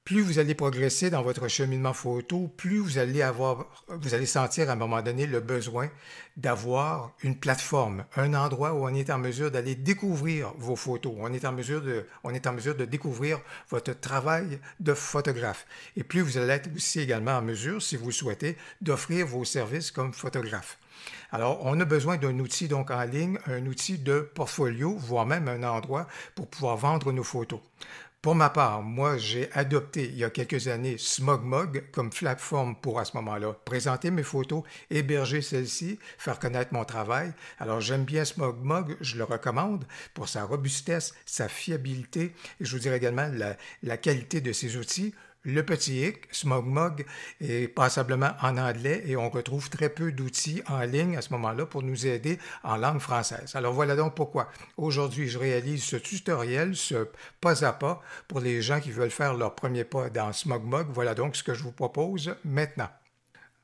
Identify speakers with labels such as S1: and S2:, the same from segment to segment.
S1: Plus vous allez progresser dans votre cheminement photo, plus vous allez sentir à un moment donné le besoin d'avoir une plateforme, un endroit où on est en mesure d'aller découvrir vos photos. On est en mesure de découvrir votre travail de photographe. Et plus vous allez être aussi également en mesure, si vous le souhaitez, d'offrir vos services comme photographe. Alors, on a besoin d'un outil donc en ligne, un outil de portfolio, voire même un endroit pour pouvoir vendre nos photos. Pour ma part, moi, j'ai adopté il y a quelques années SmugMug comme plateforme pour à ce moment-là présenter mes photos, héberger celles-ci, faire connaître mon travail. Alors, j'aime bien SmugMug, je le recommande pour sa robustesse, sa fiabilité et je vous dirais également la qualité de ses outils. Le petit hic, SmugMug, est passablement en anglais et on retrouve très peu d'outils en ligne à ce moment-là pour nous aider en langue française. Alors voilà donc pourquoi aujourd'hui je réalise ce tutoriel, ce pas à pas pour les gens qui veulent faire leur premier pas dans SmugMug. Voilà donc ce que je vous propose maintenant.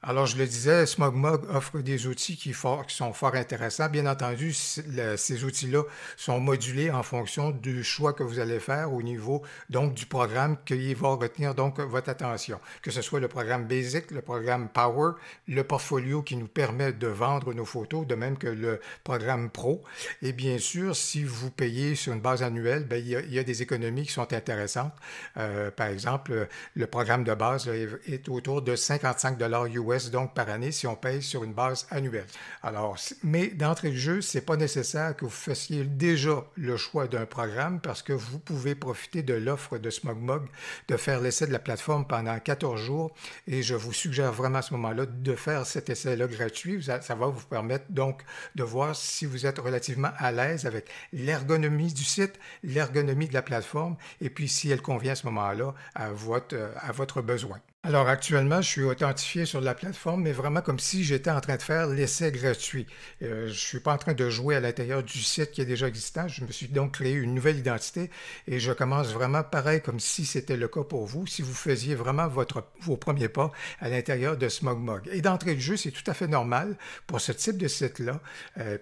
S1: Alors, je le disais, SmugMug offre des outils qui sont fort intéressants. Bien entendu, ces outils-là sont modulés en fonction du choix que vous allez faire au niveau donc du programme qui va retenir donc votre attention. Que ce soit le programme Basic, le programme Power, le portfolio qui nous permet de vendre nos photos, de même que le programme Pro. Et bien sûr, si vous payez sur une base annuelle, bien, il y a des économies qui sont intéressantes. Par exemple, le programme de base là, est autour de 55 US donc par année si on paye sur une base annuelle. Alors, mais d'entrée de jeu, ce n'est pas nécessaire que vous fassiez déjà le choix d'un programme parce que vous pouvez profiter de l'offre de SmugMug, de faire l'essai de la plateforme pendant 14 jours et je vous suggère vraiment à ce moment-là de faire cet essai-là gratuit. Ça va vous permettre donc de voir si vous êtes relativement à l'aise avec l'ergonomie du site, l'ergonomie de la plateforme et puis si elle convient à ce moment-là à votre besoin. Alors actuellement, je suis authentifié sur la plateforme, mais vraiment comme si j'étais en train de faire l'essai gratuit. Je ne suis pas en train de jouer à l'intérieur du site qui est déjà existant. Je me suis donc créé une nouvelle identité et je commence vraiment pareil comme si c'était le cas pour vous, si vous faisiez vraiment vos premiers pas à l'intérieur de SmugMug. Et d'entrée de jeu, c'est tout à fait normal pour ce type de site-là,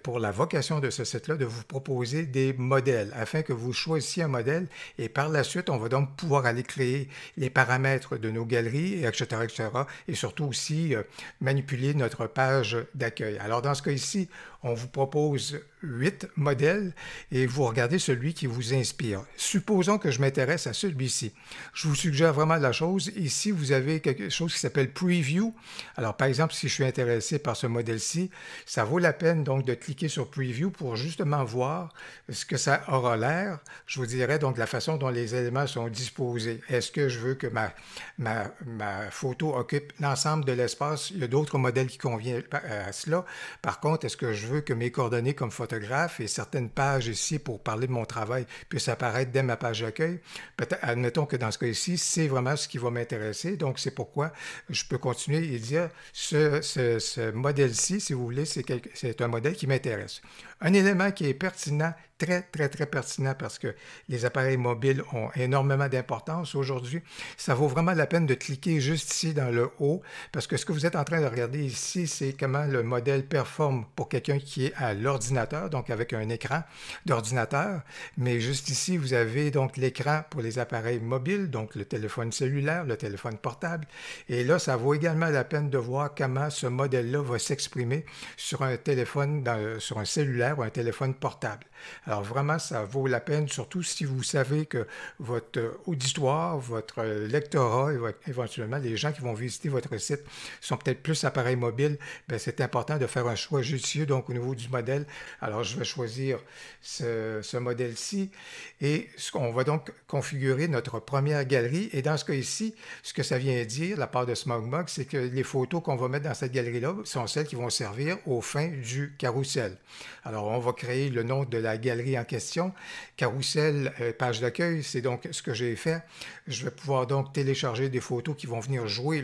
S1: pour la vocation de ce site-là, de vous proposer des modèles afin que vous choisissiez un modèle et par la suite, on va donc pouvoir aller créer les paramètres de nos galeries etc., etc. Et surtout aussi manipuler notre page d'accueil. Alors, dans ce cas ici, on vous propose 8 modèles et vous regardez celui qui vous inspire. Supposons que je m'intéresse à celui-ci. Je vous suggère vraiment la chose. Ici, vous avez quelque chose qui s'appelle Preview. Alors, par exemple, si je suis intéressé par ce modèle-ci, ça vaut la peine donc de cliquer sur Preview pour justement voir ce que ça aura l'air. Je vous dirais donc la façon dont les éléments sont disposés. Est-ce que je veux que ma photo occupe l'ensemble de l'espace? Il y a d'autres modèles qui conviennent à cela. Par contre, est-ce que je veux que mes coordonnées comme photographe et certaines pages ici pour parler de mon travail puissent apparaître dès ma page d'accueil? Admettons que dans ce cas ici, c'est vraiment ce qui va m'intéresser. Donc, c'est pourquoi je peux continuer et dire ce modèle-ci, si vous voulez, c'est un modèle qui m'intéresse. Un élément qui est pertinent, très, très, très pertinent parce que les appareils mobiles ont énormément d'importance aujourd'hui. Ça vaut vraiment la peine de cliquer juste ici dans le haut parce que ce que vous êtes en train de regarder ici, c'est comment le modèle performe pour quelqu'un qui est à l'ordinateur, donc avec un écran d'ordinateur. Mais juste ici, vous avez donc l'écran pour les appareils mobiles, donc le téléphone cellulaire, le téléphone portable. Et là, ça vaut également la peine de voir comment ce modèle-là va s'exprimer sur un téléphone, sur un cellulaire ou un téléphone portable. Alors vraiment, ça vaut la peine, surtout si vous savez que votre auditoire, votre lectorat et éventuellement les gens qui vont visiter votre site sont peut-être plus appareils mobiles, bien, c'est important de faire un choix judicieux donc au niveau du modèle. Alors je vais choisir ce modèle-ci et on va donc configurer notre première galerie et dans ce cas ici, ce que ça vient dire, la part de SmugMug, c'est que les photos qu'on va mettre dans cette galerie-là sont celles qui vont servir aux fins du carrousel. Alors on va créer le nom de la galerie en question. Carrousel, page d'accueil, c'est donc ce que j'ai fait. Je vais pouvoir donc télécharger des photos qui vont venir jouer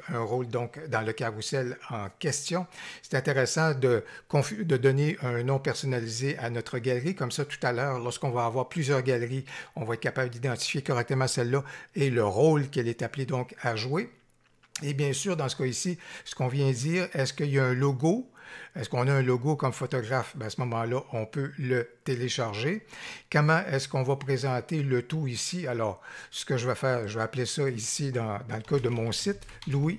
S1: un rôle donc dans le carrousel en question. C'est intéressant de donner un nom personnalisé à notre galerie. Comme ça, tout à l'heure, lorsqu'on va avoir plusieurs galeries, on va être capable d'identifier correctement celle-là et le rôle qu'elle est appelée donc à jouer. Et bien sûr, dans ce cas ici, ce qu'on vient de dire, est-ce qu'il y a un logo? Est-ce qu'on a un logo comme photographe? Bien, à ce moment-là, on peut le télécharger. Comment est-ce qu'on va présenter le tout ici? Alors, ce que je vais faire, je vais appeler ça ici, dans le cas de mon site, Louis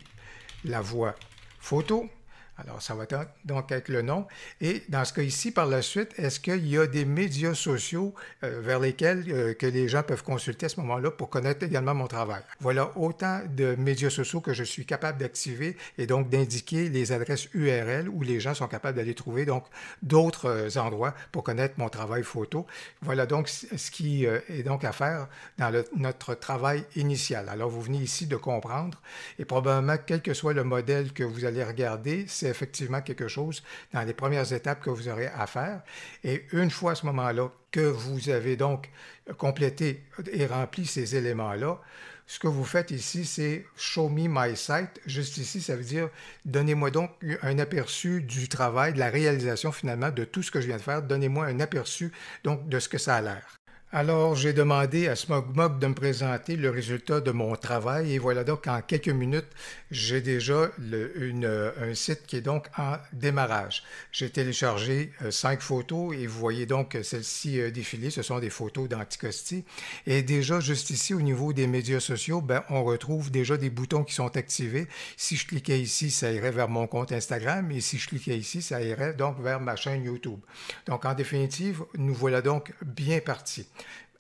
S1: Lavoie Photo. Alors, ça va donc être le nom. Et dans ce cas ici, par la suite, est-ce qu'il y a des médias sociaux vers lesquels que les gens peuvent consulter à ce moment-là pour connaître également mon travail? Voilà autant de médias sociaux que je suis capable d'activer et donc d'indiquer les adresses URL où les gens sont capables d'aller trouver donc d'autres endroits pour connaître mon travail photo. Voilà donc ce qui est donc à faire dans notre travail initial. Alors, vous venez ici de comprendre et probablement, quel que soit le modèle que vous allez regarder, c'est effectivement quelque chose dans les premières étapes que vous aurez à faire. Et une fois à ce moment-là que vous avez donc complété et rempli ces éléments-là, ce que vous faites ici, c'est Show me my site. Juste ici, ça veut dire donnez-moi donc un aperçu du travail, de la réalisation finalement de tout ce que je viens de faire. Donnez-moi un aperçu donc de ce que ça a l'air. Alors, j'ai demandé à SmugMug de me présenter le résultat de mon travail et voilà donc en quelques minutes, j'ai déjà un site qui est donc en démarrage. J'ai téléchargé 5 photos et vous voyez donc celles-ci défiler, ce sont des photos d'Anticosti. Et déjà, juste ici, au niveau des médias sociaux, ben, on retrouve déjà des boutons qui sont activés. Si je cliquais ici, ça irait vers mon compte Instagram et si je cliquais ici, ça irait donc vers ma chaîne YouTube. Donc, en définitive, nous voilà donc bien partis.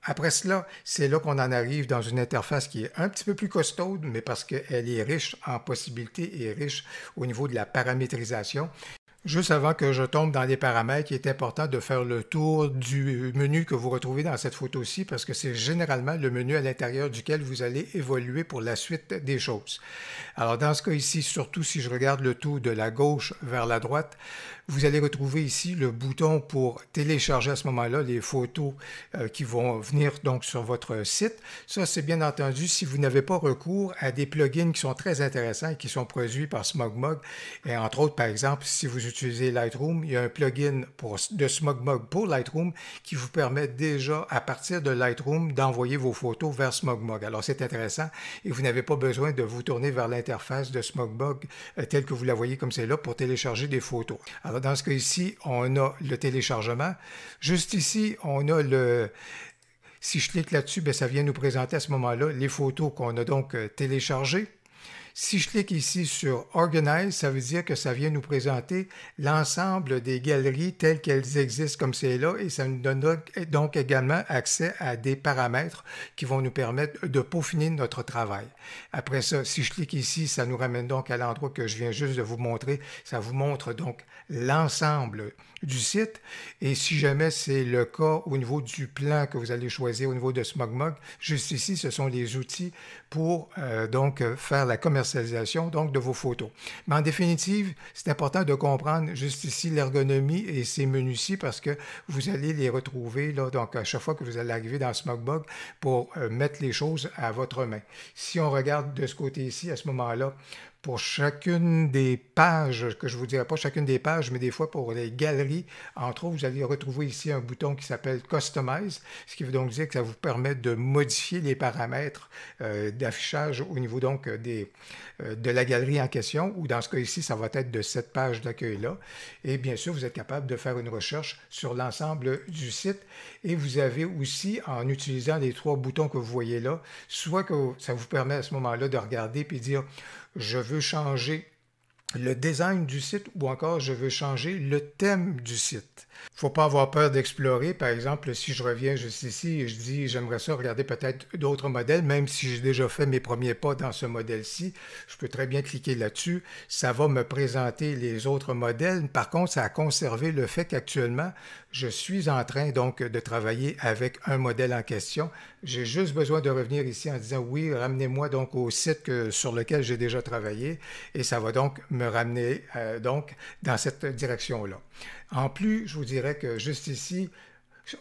S1: Après cela, c'est là qu'on en arrive dans une interface qui est un petit peu plus costaude, mais parce qu'elle est riche en possibilités et riche au niveau de la paramétrisation. Juste avant que je tombe dans les paramètres, il est important de faire le tour du menu que vous retrouvez dans cette photo-ci parce que c'est généralement le menu à l'intérieur duquel vous allez évoluer pour la suite des choses. Alors dans ce cas ici, surtout si je regarde le tout de la gauche vers la droite, vous allez retrouver ici le bouton pour télécharger à ce moment-là les photos qui vont venir donc sur votre site. Ça, c'est bien entendu si vous n'avez pas recours à des plugins qui sont très intéressants et qui sont produits par SmugMug. Et entre autres, par exemple, si vous utilisez Lightroom, il y a un plugin de SmugMug pour Lightroom qui vous permet déjà, à partir de Lightroom, d'envoyer vos photos vers SmugMug. Alors, c'est intéressant et vous n'avez pas besoin de vous tourner vers l'interface de SmugMug telle que vous la voyez comme c'est là pour télécharger des photos. Alors, dans ce cas ici, on a le téléchargement. Juste ici, on a le... Si je clique là-dessus, ça vient nous présenter à ce moment-là les photos qu'on a donc téléchargées. Si je clique ici sur Organize, ça veut dire que ça vient nous présenter l'ensemble des galeries telles qu'elles existent comme c'est là et ça nous donne donc également accès à des paramètres qui vont nous permettre de peaufiner notre travail. Après ça, si je clique ici, ça nous ramène donc à l'endroit que je viens juste de vous montrer. Ça vous montre donc l'ensemble du site et si jamais c'est le cas au niveau du plan que vous allez choisir au niveau de SmugMug, juste ici, ce sont les outils pour donc faire la commercialisation donc de vos photos. Mais en définitive, c'est important de comprendre juste ici l'ergonomie et ces menus-ci parce que vous allez les retrouver là, donc à chaque fois que vous allez arriver dans SmugMug pour mettre les choses à votre main. Si on regarde de ce côté-ci, à ce moment-là, pour chacune des pages, que je ne vous dirai pas chacune des pages, mais des fois pour les galeries, entre autres, vous allez retrouver ici un bouton qui s'appelle Customize, ce qui veut donc dire que ça vous permet de modifier les paramètres d'affichage au niveau donc de la galerie en question, ou dans ce cas ici, ça va être de cette page d'accueil-là. Et bien sûr, vous êtes capable de faire une recherche sur l'ensemble du site. Et vous avez aussi, en utilisant les 3 boutons que vous voyez là, soit que ça vous permet à ce moment-là de regarder puis dire je veux changer le design du site ou encore je veux changer le thème du site. Il ne faut pas avoir peur d'explorer. Par exemple, si je reviens juste ici et je dis j'aimerais ça regarder peut-être d'autres modèles, même si j'ai déjà fait mes premiers pas dans ce modèle-ci, je peux très bien cliquer là-dessus. Ça va me présenter les autres modèles. Par contre, ça a conservé le fait qu'actuellement, je suis en train donc de travailler avec un modèle en question. J'ai juste besoin de revenir ici en disant oui, ramenez-moi donc au site sur lequel j'ai déjà travaillé et ça va donc me ramener donc dans cette direction-là. En plus, je vous dirais que juste ici,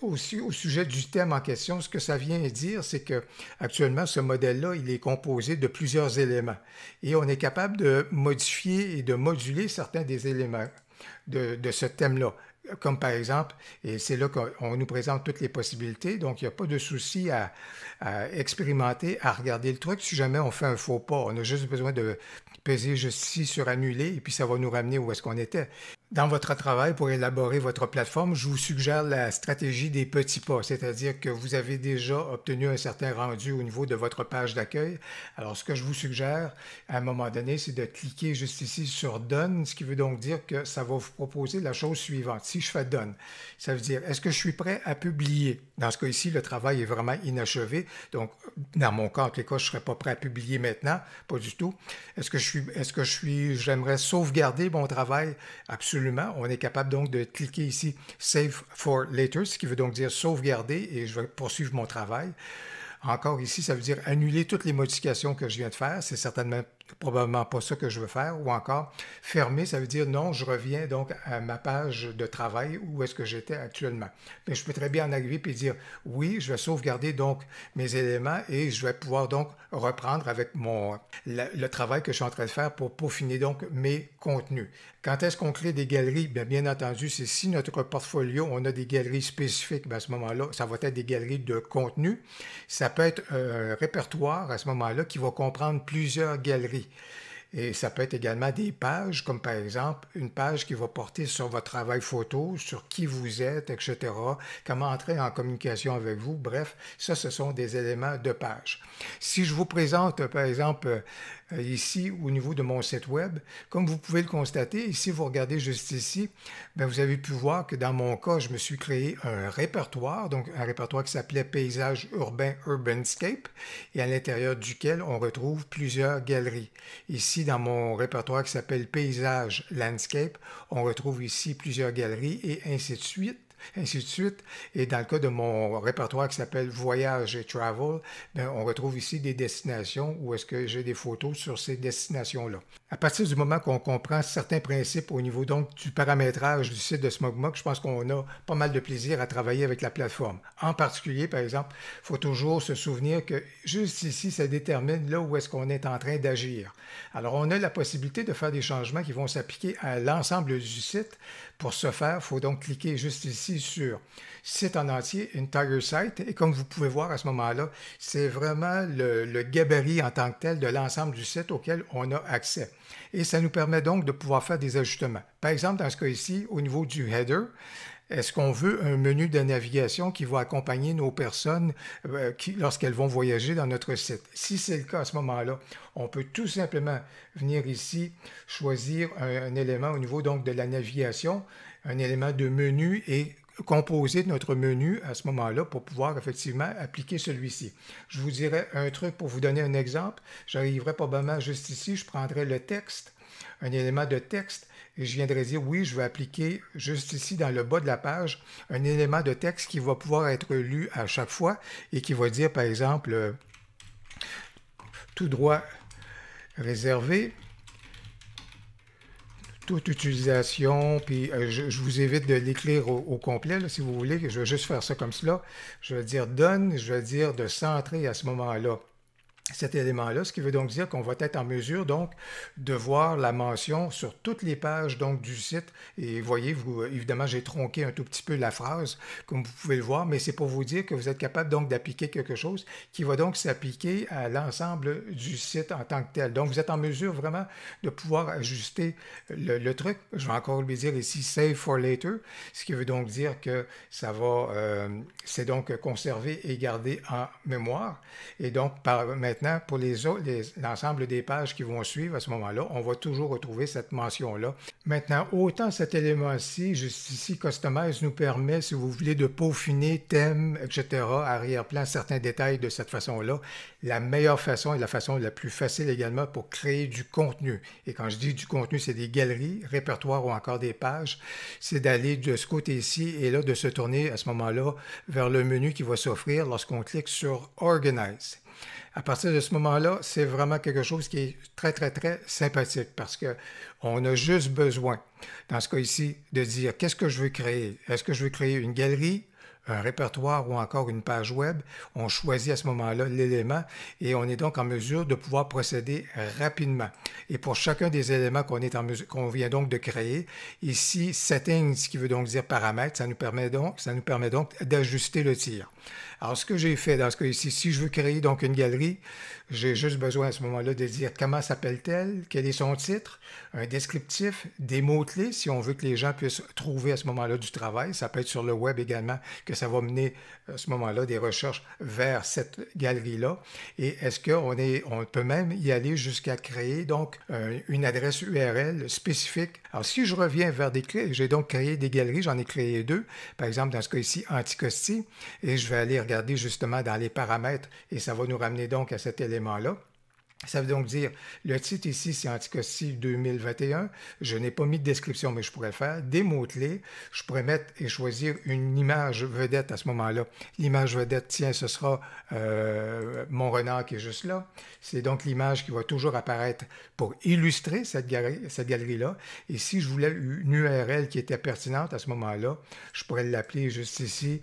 S1: aussi au sujet du thème en question, ce que ça vient dire, c'est que actuellement, ce modèle-là, il est composé de plusieurs éléments et on est capable de modifier et de moduler certains des éléments de ce thème-là. comme par exemple, et c'est là qu'on nous présente toutes les possibilités, donc il n'y a pas de souci à expérimenter, à regarder le truc. Si jamais on fait un faux pas, on a juste besoin de peser juste ici sur annuler et puis ça va nous ramener où est-ce qu'on était. Dans votre travail, pour élaborer votre plateforme, je vous suggère la stratégie des petits pas, c'est-à-dire que vous avez déjà obtenu un certain rendu au niveau de votre page d'accueil. Alors, ce que je vous suggère, à un moment donné, c'est de cliquer juste ici sur Done, ce qui veut donc dire que ça va vous proposer la chose suivante. Si je fais Done, ça veut dire, est-ce que je suis prêt à publier? Dans ce cas ici, le travail est vraiment inachevé. Donc, dans mon cas, en tous les cas, je ne serais pas prêt à publier maintenant, pas du tout. J'aimerais sauvegarder mon travail? Absolument. On est capable donc de cliquer ici Save for Later, ce qui veut donc dire sauvegarder et je vais poursuivre mon travail. Encore ici, ça veut dire annuler toutes les modifications que je viens de faire. C'est certainement probablement pas ça que je veux faire. Ou encore, fermer, ça veut dire non, je reviens donc à ma page de travail où est-ce que j'étais actuellement. Mais je peux très bien en arriver et dire oui, je vais sauvegarder donc mes éléments et je vais pouvoir donc reprendre avec le travail que je suis en train de faire pour peaufiner donc mes contenus. Quand est-ce qu'on crée des galeries? Bien entendu, c'est si notre portfolio, on a des galeries spécifiques, à ce moment-là, ça va être des galeries de contenu. Ça peut être un répertoire à ce moment-là qui va comprendre plusieurs galeries. Et ça peut être également des pages, comme par exemple une page qui va porter sur votre travail photo, sur qui vous êtes, etc., comment entrer en communication avec vous. Bref, ça, ce sont des éléments de page. Si je vous présente, par exemple, ici, au niveau de mon site web, comme vous pouvez le constater, ici, vous regardez juste ici, bien, vous avez pu voir que dans mon cas, je me suis créé un répertoire, donc un répertoire qui s'appelait Paysage urbain Urbanscape, et à l'intérieur duquel on retrouve plusieurs galeries. Ici, dans mon répertoire qui s'appelle Paysage Landscape, on retrouve ici plusieurs galeries et ainsi de suite. Ainsi de suite. Et dans le cas de mon répertoire qui s'appelle Voyage et Travel, bien, on retrouve ici des destinations où est-ce que j'ai des photos sur ces destinations-là. À partir du moment qu'on comprend certains principes au niveau donc du paramétrage du site de SmugMug, je pense qu'on a pas mal de plaisir à travailler avec la plateforme. En particulier, par exemple, il faut toujours se souvenir que juste ici, ça détermine là où est-ce qu'on est en train d'agir. Alors, on a la possibilité de faire des changements qui vont s'appliquer à l'ensemble du site. Pour ce faire, il faut donc cliquer juste ici sur Site en entier, Entire Site. Et comme vous pouvez voir à ce moment-là, c'est vraiment le gabarit en tant que tel de l'ensemble du site auquel on a accès. Et ça nous permet donc de pouvoir faire des ajustements. Par exemple, dans ce cas ici, au niveau du header, est-ce qu'on veut un menu de navigation qui va accompagner nos personnes lorsqu'elles vont voyager dans notre site? Si c'est le cas à ce moment-là, on peut tout simplement venir ici, choisir un élément au niveau donc de la navigation, un élément de menu et composer notre menu à ce moment-là pour pouvoir effectivement appliquer celui-ci. Je vous dirais un truc pour vous donner un exemple. J'arriverai probablement juste ici, je prendrai le texte, un élément de texte, et je viendrai dire, oui, je vais appliquer juste ici dans le bas de la page un élément de texte qui va pouvoir être lu à chaque fois et qui va dire, par exemple, tout droit réservé, toute utilisation, puis je vous évite de l'écrire au complet, là, si vous voulez, je vais juste faire ça comme cela. Je vais dire donne, je vais dire de centrer à ce moment-là cet élément-là, ce qui veut donc dire qu'on va être en mesure donc de voir la mention sur toutes les pages donc du site. Et voyez, évidemment, j'ai tronqué un tout petit peu la phrase, comme vous pouvez le voir, mais c'est pour vous dire que vous êtes capable donc d'appliquer quelque chose qui va donc s'appliquer à l'ensemble du site en tant que tel. Donc, vous êtes en mesure vraiment de pouvoir ajuster le truc. Je vais encore lui dire ici Save for Later, ce qui veut donc dire que ça va, c'est donc conservé et gardé en mémoire. Et donc, maintenant, pour l'ensemble des pages qui vont suivre à ce moment-là, on va toujours retrouver cette mention-là. Maintenant, autant cet élément-ci, juste ici, Customize nous permet, si vous voulez, de peaufiner thèmes, etc., arrière-plan, certains détails de cette façon-là. La meilleure façon et la façon la plus facile également pour créer du contenu. Et quand je dis du contenu, c'est des galeries, répertoires ou encore des pages. C'est d'aller de ce côté-ci et là, de se tourner à ce moment-là vers le menu qui va s'offrir lorsqu'on clique sur Organize. À partir de ce moment-là, c'est vraiment quelque chose qui est très, très, très sympathique parce qu'on a juste besoin, dans ce cas ici, de dire qu'est-ce que je veux créer. Est-ce que je veux créer une galerie, un répertoire ou encore une page web, on choisit à ce moment-là l'élément et on est donc en mesure de pouvoir procéder rapidement. Et pour chacun des éléments qu'on vient donc de créer, ici, settings, ce qui veut donc dire paramètres, ça nous permet donc d'ajuster le tir. Alors, ce que j'ai fait dans ce cas ici, si je veux créer donc une galerie, j'ai juste besoin à ce moment-là de dire comment s'appelle-t-elle, quel est son titre, un descriptif, des mots-clés si on veut que les gens puissent trouver à ce moment-là du travail. Ça peut être sur le web également que ça va mener à ce moment-là des recherches vers cette galerie-là. Et est-ce on peut même y aller jusqu'à créer donc une adresse URL spécifique. Alors, si je reviens vers j'ai donc créé des galeries, j'en ai créé 2. Par exemple, dans ce cas ici, Anticosti, et je vais aller regarder justement dans les paramètres et ça va nous ramener donc à cet élément-là. Ça veut donc dire, le titre ici, c'est Anticosti 2021. Je n'ai pas mis de description, mais je pourrais le faire. Des mots-clés, je pourrais mettre et choisir une image vedette à ce moment-là. L'image vedette, tiens, ce sera mon renard qui est juste là. C'est donc l'image qui va toujours apparaître pour illustrer cette galerie-là. Et si je voulais une URL qui était pertinente à ce moment-là, je pourrais l'appeler juste ici,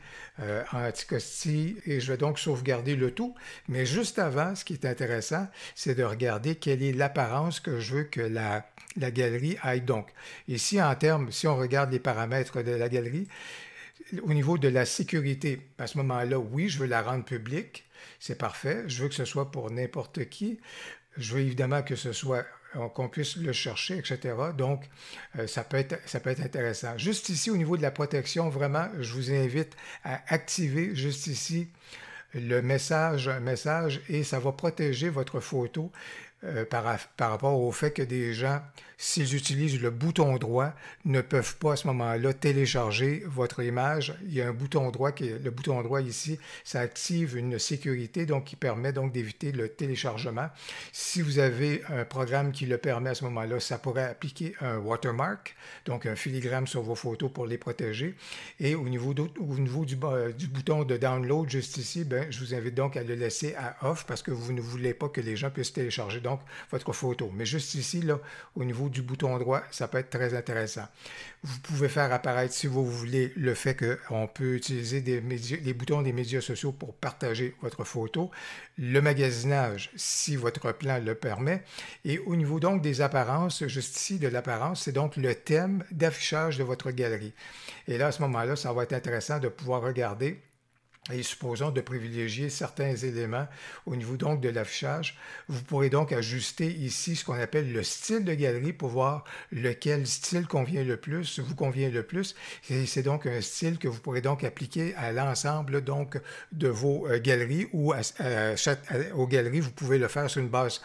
S1: Anticosti, et je vais donc sauvegarder le tout. Mais juste avant, ce qui est intéressant, c'est de regarder quelle est l'apparence que je veux que la galerie aille donc. Ici, si on regarde les paramètres de la galerie, au niveau de la sécurité, à ce moment-là, oui, je veux la rendre publique, c'est parfait. Je veux que ce soit pour n'importe qui. Je veux évidemment que ce soit qu'on puisse le chercher, etc. Donc, ça peut être intéressant. Juste ici, au niveau de la protection, vraiment, je vous invite à activer juste ici le message et ça va protéger votre photo par rapport au fait que des gens, s'ils utilisent le bouton droit, ne peuvent pas à ce moment-là télécharger votre image. Il y a un bouton droit le bouton droit ici, ça active une sécurité donc qui permet donc d'éviter le téléchargement. Si vous avez un programme qui le permet à ce moment-là, ça pourrait appliquer un watermark, donc un filigrane sur vos photos pour les protéger. Et au niveau du bouton de download juste ici, je vous invite donc à le laisser à off parce que vous ne voulez pas que les gens puissent télécharger donc votre photo. Mais juste ici, là, au niveau du bouton droit, ça peut être très intéressant. Vous pouvez faire apparaître, si vous voulez, le fait qu'on peut utiliser les boutons des médias sociaux pour partager votre photo, le magasinage, si votre plan le permet, et au niveau donc des apparences, juste ici de l'apparence, c'est donc le thème d'affichage de votre galerie. Et là, à ce moment-là, ça va être intéressant de pouvoir regarder et supposons de privilégier certains éléments au niveau donc de l'affichage. Vous pourrez donc ajuster ici ce qu'on appelle le style de galerie pour voir lequel style vous convient le plus. Et c'est donc un style que vous pourrez donc appliquer à l'ensemble donc de vos galeries ou aux galeries, vous pouvez le faire sur une base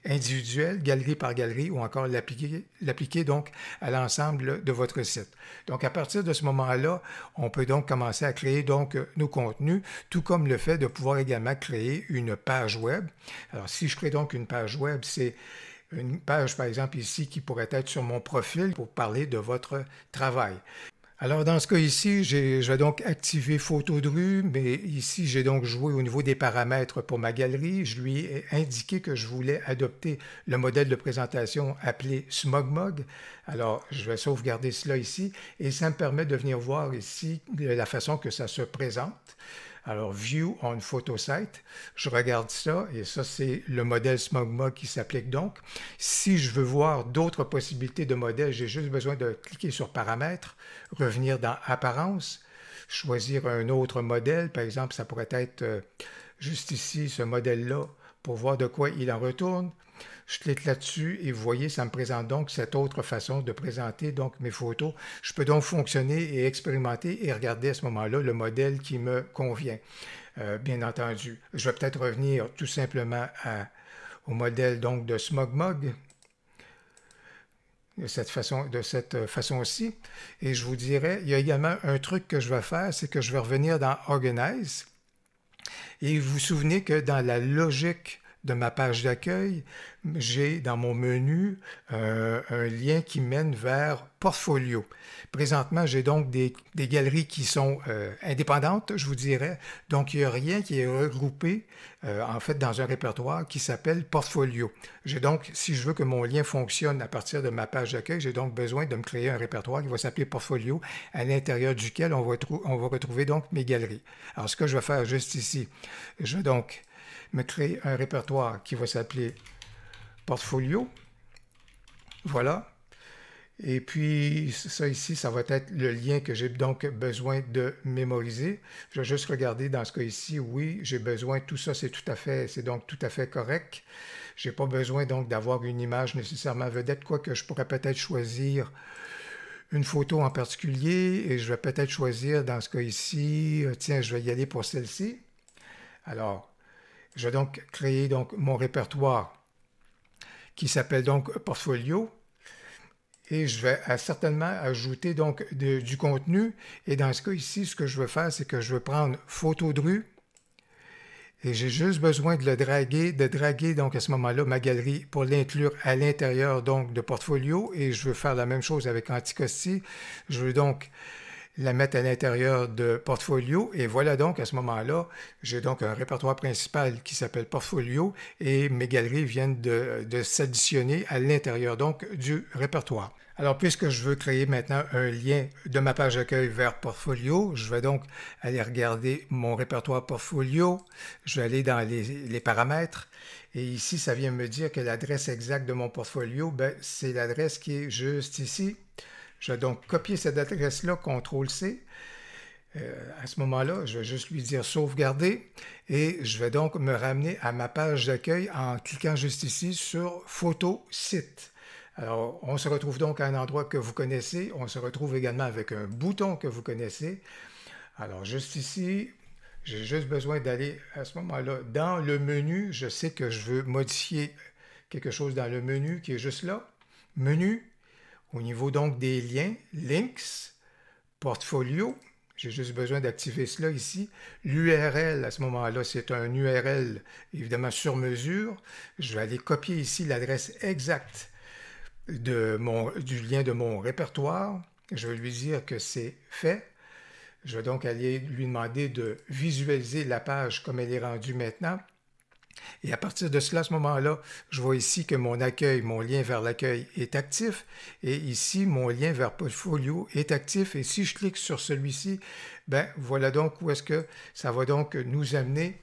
S1: individuelle, galerie par galerie, ou encore l'appliquer donc à l'ensemble de votre site. Donc, à partir de ce moment-là, on peut donc commencer à créer donc nos contenus, tout comme le fait de pouvoir également créer une page web. Alors, si je crée donc une page web, c'est une page, par exemple, ici, qui pourrait être sur mon profil pour parler de votre travail. Alors, dans ce cas ici, je vais donc activer photo de rue, mais ici, j'ai donc joué au niveau des paramètres pour ma galerie. Je lui ai indiqué que je voulais adopter le modèle de présentation appelé SmugMug. Alors, je vais sauvegarder cela ici et ça me permet de venir voir ici la façon que ça se présente. Alors, View on Photo Site, je regarde ça et ça, c'est le modèle SmugMug qui s'applique donc. Si je veux voir d'autres possibilités de modèles, j'ai juste besoin de cliquer sur Paramètres, revenir dans Apparence, choisir un autre modèle. Par exemple, ça pourrait être juste ici, ce modèle-là, pour voir de quoi il en retourne. Je clique là-dessus et vous voyez, ça me présente donc cette autre façon de présenter donc mes photos. Je peux donc fonctionner et expérimenter et regarder à ce moment-là le modèle qui me convient. Bien entendu, je vais peut-être revenir tout simplement au modèle donc de SmugMug de cette façon-ci. Et je vous dirais, il y a également un truc que je vais faire, c'est que je vais revenir dans Organize. Et vous vous souvenez que dans la logique de ma page d'accueil, j'ai dans mon menu un lien qui mène vers Portfolio. Présentement, j'ai donc des galeries qui sont indépendantes, je vous dirais. Donc, il n'y a rien qui est regroupé, en fait, dans un répertoire qui s'appelle Portfolio. J'ai donc, si je veux que mon lien fonctionne à partir de ma page d'accueil, j'ai donc besoin de me créer un répertoire qui va s'appeler Portfolio, à l'intérieur duquel on va retrouver donc mes galeries. Alors, ce que je vais faire juste ici, je vais donc me créer un répertoire qui va s'appeler Portfolio. Voilà. Et puis, ça ici, ça va être le lien que j'ai donc besoin de mémoriser. Je vais juste regarder dans ce cas ici, oui, j'ai besoin, tout ça, c'est donc tout à fait correct. Je n'ai pas besoin donc d'avoir une image nécessairement vedette, quoique je pourrais peut-être choisir une photo en particulier et je vais peut-être choisir dans ce cas ici, tiens, je vais y aller pour celle-ci. Alors, je vais donc créer donc mon répertoire qui s'appelle donc Portfolio. Et je vais certainement ajouter donc du contenu. Et dans ce cas ici, ce que je veux faire, c'est que je veux prendre photo de rue. Et j'ai juste besoin de draguer donc à ce moment-là ma galerie pour l'inclure à l'intérieur donc de Portfolio. Et je veux faire la même chose avec Anticosti. Je veux donc la mettre à l'intérieur de Portfolio. Et voilà donc à ce moment-là, j'ai donc un répertoire principal qui s'appelle Portfolio et mes galeries viennent de s'additionner à l'intérieur donc du répertoire. Alors, puisque je veux créer maintenant un lien de ma page d'accueil vers Portfolio, je vais donc aller regarder mon répertoire Portfolio. Je vais aller dans les paramètres. Et ici, ça vient me dire que l'adresse exacte de mon portfolio, ben, c'est l'adresse qui est juste ici. Je vais donc copier cette adresse-là, CTRL-C. À ce moment-là, je vais juste lui dire sauvegarder et je vais donc me ramener à ma page d'accueil en cliquant juste ici sur Photo Site. Alors, on se retrouve donc à un endroit que vous connaissez. On se retrouve également avec un bouton que vous connaissez. Alors, juste ici, j'ai juste besoin d'aller à ce moment-là dans le menu. Je sais que je veux modifier quelque chose dans le menu qui est juste là. Menu, au niveau donc des liens, Links, Portfolio. J'ai juste besoin d'activer cela ici. L'URL, à ce moment-là, c'est un URL évidemment sur mesure. Je vais aller copier ici l'adresse exacte du lien de mon répertoire. Je vais lui dire que c'est fait. Je vais donc aller lui demander de visualiser la page comme elle est rendue maintenant. Et à partir de cela, à ce moment-là, je vois ici que mon accueil, mon lien vers l'accueil est actif. Et ici, mon lien vers Portfolio est actif. Et si je clique sur celui-ci, ben voilà donc où est-ce que ça va donc nous amener.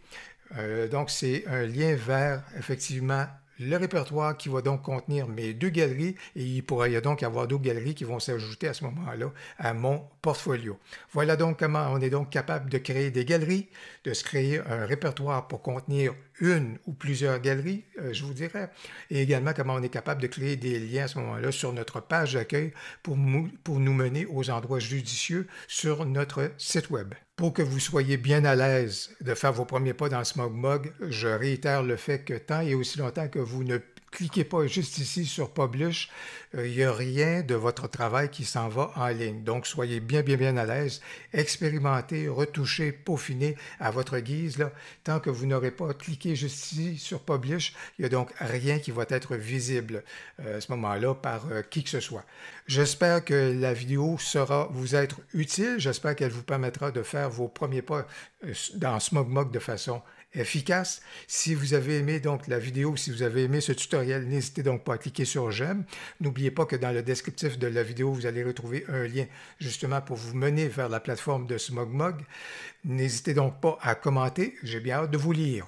S1: Donc, c'est un lien vers, effectivement, le répertoire qui va donc contenir mes deux galeries et il pourrait y donc avoir d'autres galeries qui vont s'ajouter à ce moment-là à mon portfolio. Voilà donc comment on est donc capable de créer des galeries, de se créer un répertoire pour contenir une ou plusieurs galeries, je vous dirais, et également comment on est capable de créer des liens à ce moment-là sur notre page d'accueil pour nous mener aux endroits judicieux sur notre site web. Pour que vous soyez bien à l'aise de faire vos premiers pas dans SmugMug, je réitère le fait que tant et aussi longtemps que vous ne cliquez pas juste ici sur Publish, il n'y a rien de votre travail qui s'en va en ligne. Donc, soyez bien à l'aise, expérimentez, retouchez, peaufinez à votre guise. Là. Tant que vous n'aurez pas cliqué juste ici sur Publish, il n'y a donc rien qui va être visible à ce moment-là par qui que ce soit. J'espère que la vidéo saura vous être utile. J'espère qu'elle vous permettra de faire vos premiers pas dans SmugMug de façon efficace. Si vous avez aimé donc la vidéo, si vous avez aimé ce tutoriel, n'hésitez donc pas à cliquer sur j'aime. N'oubliez pas que dans le descriptif de la vidéo, vous allez retrouver un lien justement pour vous mener vers la plateforme de SmugMug. N'hésitez donc pas à commenter. J'ai bien hâte de vous lire.